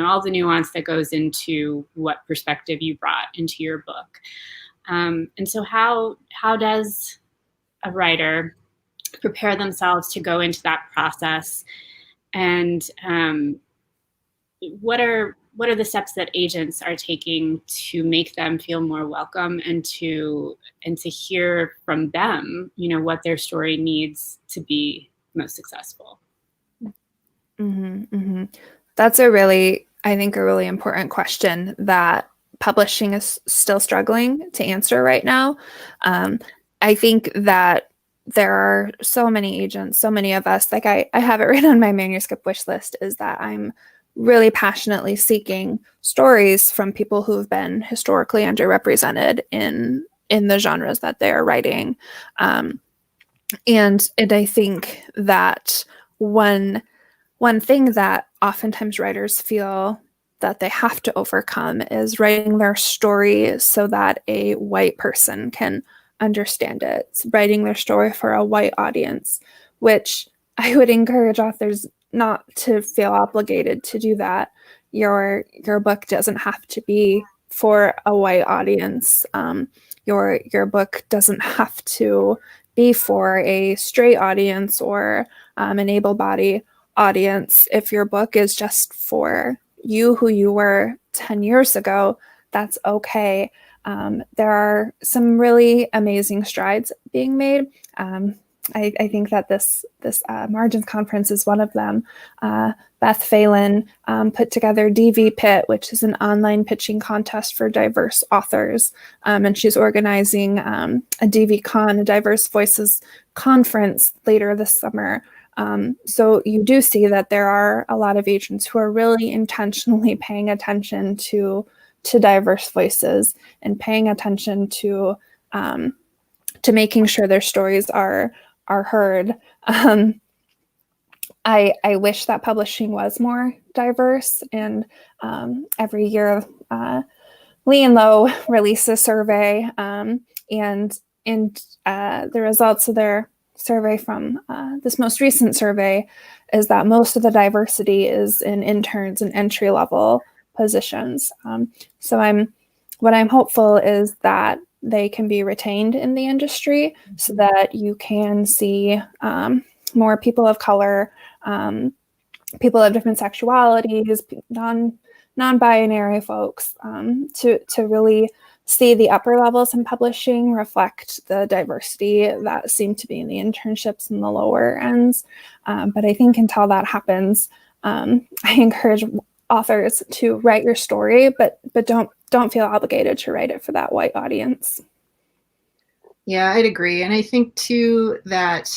all the nuance that goes into what perspective you brought into your book. And so how does a writer prepare themselves to go into that process, and what are the steps that agents are taking to make them feel more welcome and to hear from them, what their story needs to be most successful? Mm-hmm, mm-hmm. That's a really important question that publishing is still struggling to answer right now. I think that there are so many agents, so many of us, like I have it written on my manuscript wish list, is that I'm really passionately seeking stories from people who've been historically underrepresented in the genres that they're writing. And I think that one thing that oftentimes writers feel that they have to overcome is writing their story so that a white person can understand it. It's writing their story for a white audience, which I would encourage authors not to feel obligated to do that. Your book doesn't have to be for a white audience. Your book doesn't have to be for a straight audience or an able-bodied audience. If your book is just for you, who you were 10 years ago, that's okay. There are some really amazing strides being made. I think that this Margins Conference is one of them. Beth Phelan put together DV Pit, which is an online pitching contest for diverse authors. And she's organizing a DV Con, a Diverse Voices conference later this summer. So you do see that there are a lot of agents who are really intentionally paying attention to diverse voices and paying attention to making sure their stories are heard. I wish that publishing was more diverse, and every year Lee and Low release a survey, and the results of their survey from this most recent survey is that most of the diversity is in interns and entry-level positions. So what I'm hopeful is that they can be retained in the industry so that you can see more people of color, people of different sexualities, non-binary folks, to really see the upper levels in publishing reflect the diversity that seem to be in the internships and the lower ends. But I think until that happens, I encourage authors to write your story, but don't feel obligated to write it for that white audience. Yeah, I'd agree. And I think too that,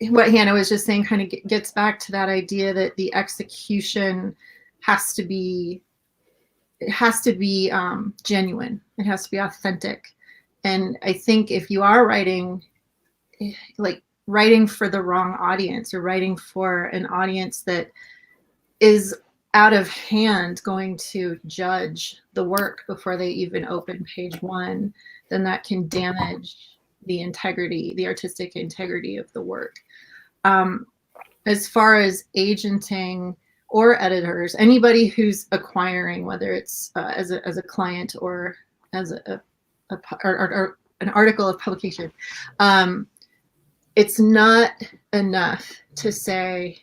what Hannah was just saying kind of gets back to that idea that the execution has to be genuine. It has to be authentic. And I think if you are writing for the wrong audience, or writing for an audience that is out of hand going to judge the work before they even open page one, then that can damage the artistic integrity of the work. As far as agenting or editors, anybody who's acquiring, whether it's as a client or as or an article of publication, it's not enough to say,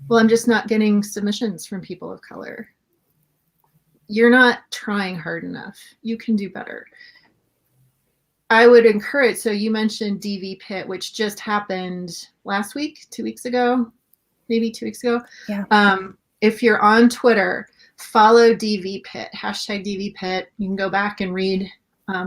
well, I'm just not getting submissions from people of color. You're not trying hard enough. You can do better. I would encourage, so you mentioned DV Pit, which just happened last week, 2 weeks ago, maybe 2 weeks ago. Yeah. If you're on Twitter, follow DV Pit, #DV Pit. You can go back and read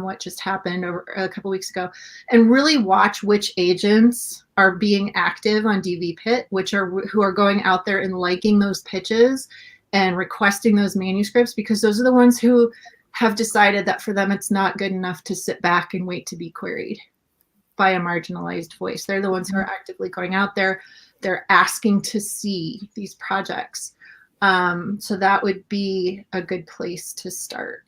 what just happened over a couple weeks ago, and really watch which agents are being active on DV Pit, who are going out there and liking those pitches and requesting those manuscripts, because those are the ones who have decided that for them it's not good enough to sit back and wait to be queried by a marginalized voice. They're the ones who are actively going out there. They're asking to see these projects. So that would be a good place to start.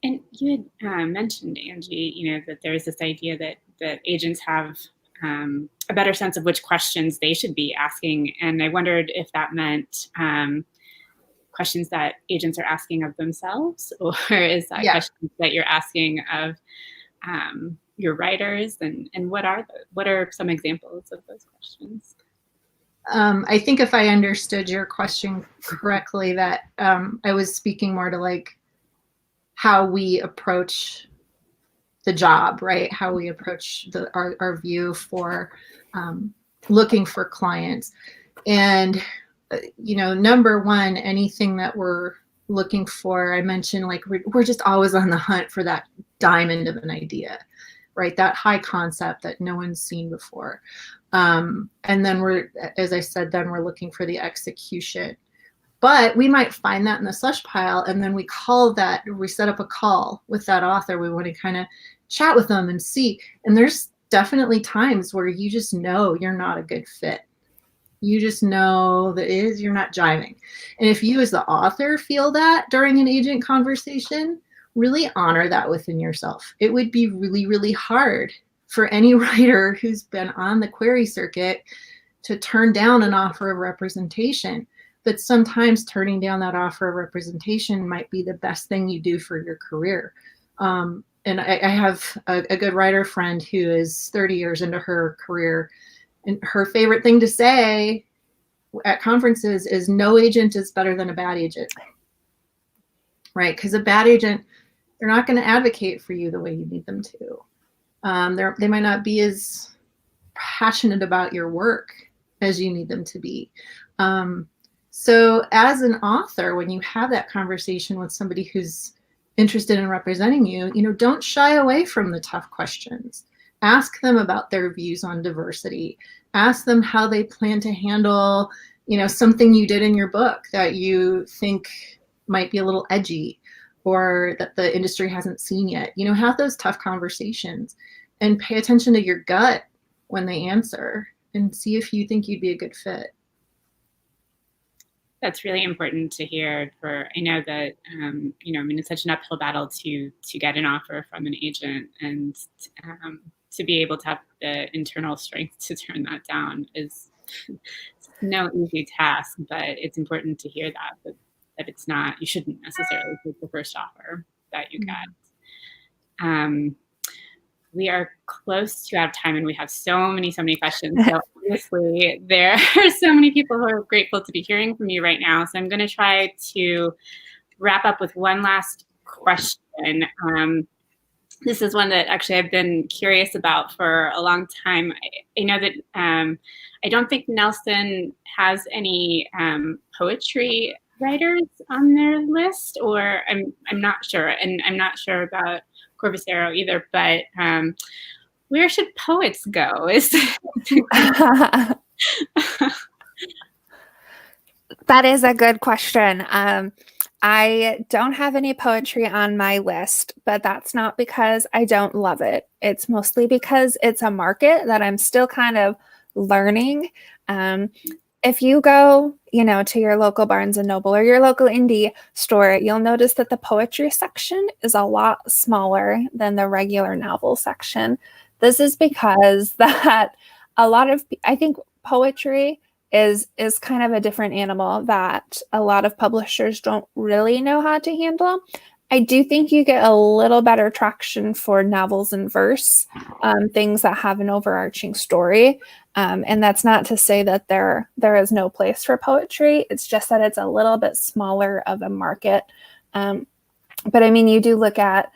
And you had mentioned, Angie, that there's this idea that agents have a better sense of which questions they should be asking. And I wondered if that meant questions that agents are asking of themselves, or is that questions that you're asking of your writers? And what are some examples of those questions? I think if I understood your question correctly, that I was speaking more to how we approach the job, right? How we approach our view for looking for clients. And, number one, anything that we're looking for, I mentioned, we're just always on the hunt for that diamond of an idea, right? That high concept that no one's seen before. And then as I said, we're looking for the execution. But we might find that in the slush pile, and then we set up a call with that author. We want to kind of chat with them and see. And there's definitely times where you just know you're not a good fit. You just know that you're not jiving. And if you as the author feel that during an agent conversation, really honor that within yourself. It would be really, really hard for any writer who's been on the query circuit to turn down an offer of representation. But sometimes turning down that offer of representation might be the best thing you do for your career. And I have a good writer friend who is 30 years into her career, and her favorite thing to say at conferences is no agent is better than a bad agent, right? Because a bad agent, they're not going to advocate for you the way you need them to. They might not be as passionate about your work as you need them to be. So as an author, when you have that conversation with somebody who's interested in representing you, don't shy away from the tough questions. Ask them about their views on diversity. Ask them how they plan to handle, something you did in your book that you think might be a little edgy or that the industry hasn't seen yet. Have those tough conversations and pay attention to your gut when they answer and see if you think you'd be a good fit. That's really important to hear. I know that, it's such an uphill battle to get an offer from an agent, and to be able to have the internal strength to turn that down is no easy task, but it's important to hear that it's not, you shouldn't necessarily take the first offer that you get. We are close to out of time, and we have so many questions. So obviously there are so many people who are grateful to be hearing from you right now. So I'm going to try to wrap up with one last question. This is one that actually I've been curious about for a long time. I know that I don't think Nelson has any poetry writers on their list, or I'm not sure, and I'm not sure about Corvisiero either, but where should poets go? That is a good question. I don't have any poetry on my list, but that's not because I don't love it. It's mostly because it's a market that I'm still kind of learning. If you go, to your local Barnes and Noble or your local indie store, you'll notice that the poetry section is a lot smaller than the regular novel section. This is because that I think poetry is kind of a different animal that a lot of publishers don't really know how to handle. I do think you get a little better traction for novels in verse, things that have an overarching story. And that's not to say that there is no place for poetry. It's just that it's a little bit smaller of a market. But I mean, you do look at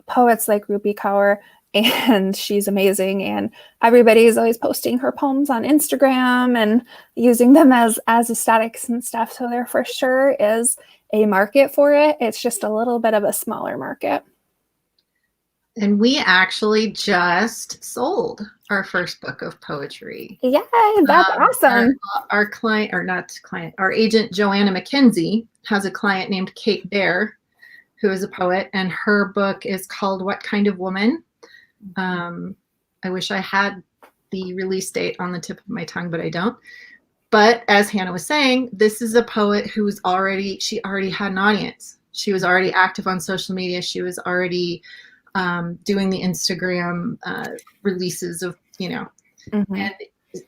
poets like Rupi Kaur, and she's amazing. And everybody is always posting her poems on Instagram and using them as aesthetics and stuff. So there for sure is a market for it. It's just a little bit of a smaller market. And we actually just sold our first book of poetry. Yeah, that's awesome. Our client, or not client, our agent Joanna McKenzie has a client named Kate Bear, who is a poet, and her book is called What Kind of Woman? I wish I had the release date on the tip of my tongue, but I don't. But as Hannah was saying, this is a poet she already had an audience. She was already active on social media. She was already doing the Instagram releases of, and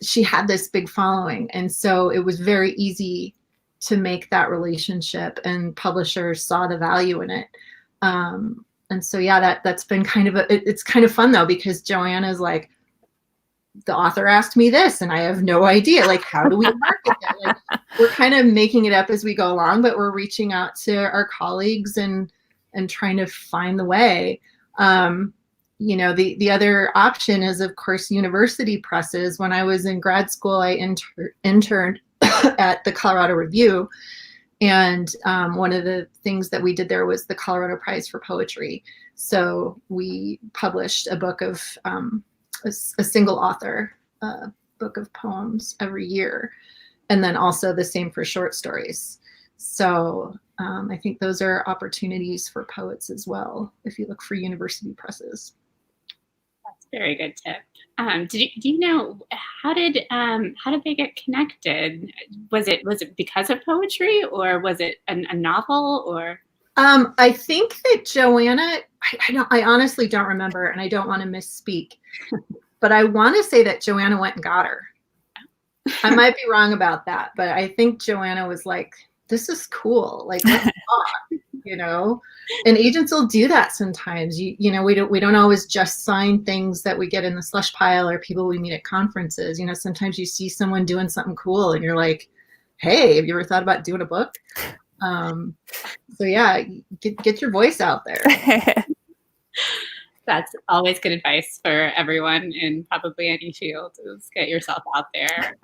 she had this big following. And so it was very easy to make that relationship, and publishers saw the value in it. And so, yeah, that's been kind of it's kind of fun though, because Joanna's like, the author asked me this and I have no idea, like, how do we market that? Like, we're kind of making it up as we go along, but we're reaching out to our colleagues and trying to find the way. The other option is, of course, university presses. When I was in grad school, I interned at the Colorado Review. And one of the things that we did there was the Colorado Prize for Poetry. So we published a book of a single author book of poems every year. And then also the same for short stories. So I think those are opportunities for poets as well, if you look for university presses. That's a very good tip. Do you know, how did they get connected? Was it because of poetry, or was it a novel, or? I think that Joanna, I honestly don't remember, and I don't want to misspeak, but I want to say that Joanna went and got her. I might be wrong about that, but I think Joanna was like, this is cool. Like, let's talk, and agents will do that sometimes. We don't always just sign things that we get in the slush pile or people we meet at conferences. Sometimes you see someone doing something cool and you're like, hey, have you ever thought about doing a book? So yeah, get your voice out there. That's always good advice for everyone in probably any field, is get yourself out there,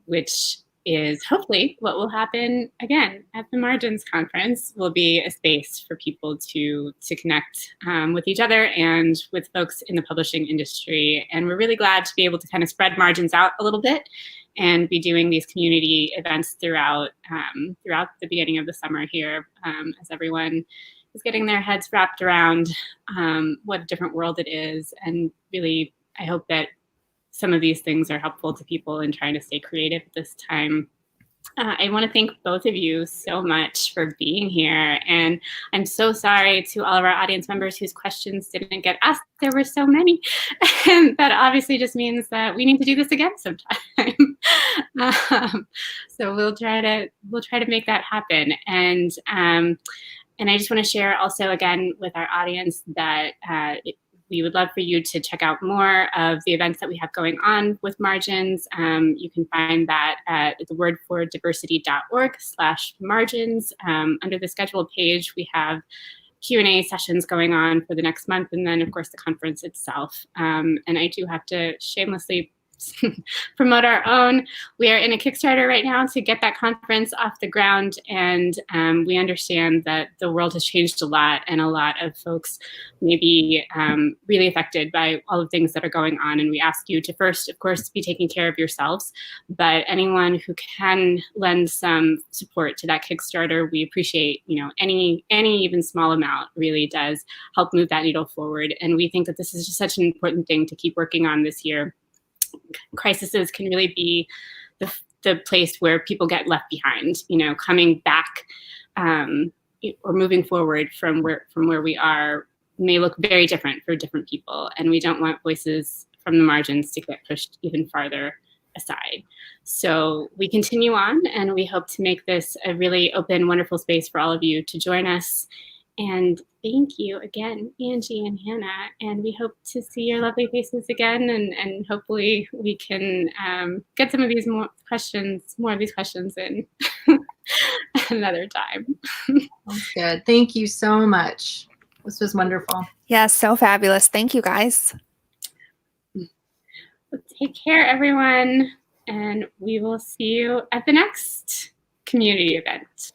which is hopefully what will happen again at the Margins Conference. Will be a space for people to connect with each other and with folks in the publishing industry. And we're really glad to be able to kind of spread Margins out a little bit and be doing these community events throughout the beginning of the summer here, as everyone is getting their heads wrapped around what a different world it is. And really, I hope that some of these things are helpful to people in trying to stay creative at this time. I want to thank both of you so much for being here. And I'm so sorry to all of our audience members whose questions didn't get asked. There were so many. And that obviously just means that we need to do this again sometime. So we'll try to make that happen. And I just want to share also again with our audience that we would love for you to check out more of the events that we have going on with Margins. You can find that at thewordfordiversity.org/margins. Under the scheduled page, we have Q&A sessions going on for the next month, and then of course the conference itself. And I do have to shamelessly promote our own. We are in a Kickstarter right now to get that conference off the ground, and we understand that the world has changed a lot, and a lot of folks may be really affected by all the things that are going on. And we ask you to first, of course, be taking care of yourselves, but anyone who can lend some support to that Kickstarter, we appreciate. Any even small amount really does help move that needle forward. And we think that this is just such an important thing to keep working on this year. Crises can really be the place where people get left behind, coming back or moving forward from where we are may look very different for different people. And we don't want voices from the margins to get pushed even farther aside. So we continue on, and we hope to make this a really open, wonderful space for all of you to join us. And thank you again, Angie and Hannah. And we hope to see your lovely faces again. And hopefully we can get some of these more of these questions in another time. Sounds good. Thank you so much. This was wonderful. Yeah, so fabulous. Thank you, guys. Well, take care, everyone. And we will see you at the next community event.